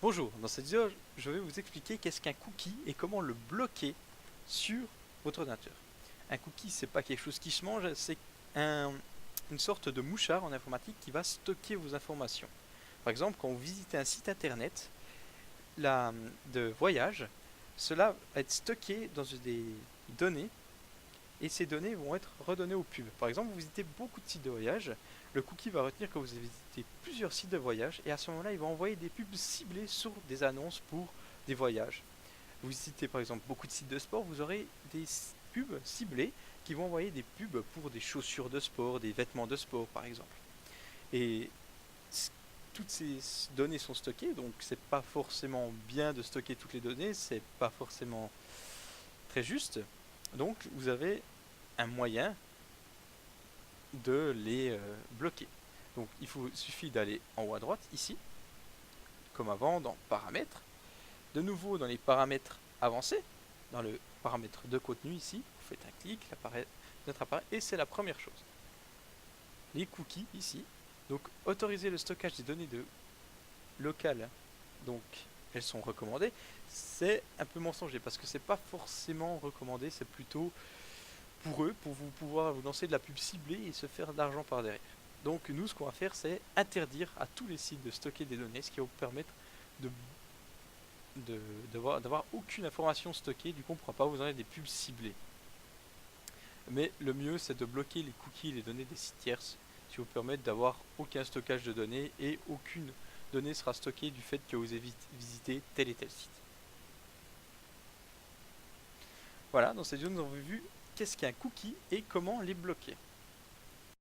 Bonjour, dans cette vidéo, je vais vous expliquer qu'est-ce qu'un cookie et comment le bloquer sur votre ordinateur. Un cookie, c'est pas quelque chose qui se mange, c'est une sorte de mouchard en informatique qui va stocker vos informations. Par exemple, quand vous visitez un site internet de voyage, cela va être stocké dans des données et ces données vont être redonnées au pub. Par exemple, vous visitez beaucoup de sites de voyage, le cookie va retenir que vous avez visité plusieurs sites de voyage et à ce moment-là, il va envoyer des pubs ciblées sur des annonces pour des voyages. Vous visitez par exemple beaucoup de sites de sport, vous aurez des pubs ciblées qui vont envoyer des pubs pour des chaussures de sport, des vêtements de sport par exemple. Et toutes ces données sont stockées, donc c'est pas forcément bien de stocker toutes les données, c'est pas forcément très juste. Donc vous avez un moyen de les bloquer. Donc suffit d'aller en haut à droite ici, comme avant dans paramètres. De nouveau dans les paramètres avancés, dans le paramètre de contenu ici, vous faites un clic, notre apparaît et c'est la première chose. Les cookies ici, donc autoriser le stockage des données locales, donc elles sont recommandées. C'est un peu mensonger parce que c'est pas forcément recommandé, c'est plutôt pour eux, pour vous pouvoir vous lancer de la pub ciblée et se faire de l'argent par derrière. Donc nous, ce qu'on va faire, c'est interdire à tous les sites de stocker des données, ce qui va vous permettre de d'avoir aucune information stockée, du coup on ne pourra pas vous envoyer des pubs ciblées. Mais le mieux c'est de bloquer les cookies et les données des sites tierces, ce qui vous permet d'avoir aucun stockage de données et aucune donnée sera stockée du fait que vous avez visité tel et tel site. Voilà, dans cette vidéo nous avons vu qu'est-ce qu'un cookie et comment les bloquer.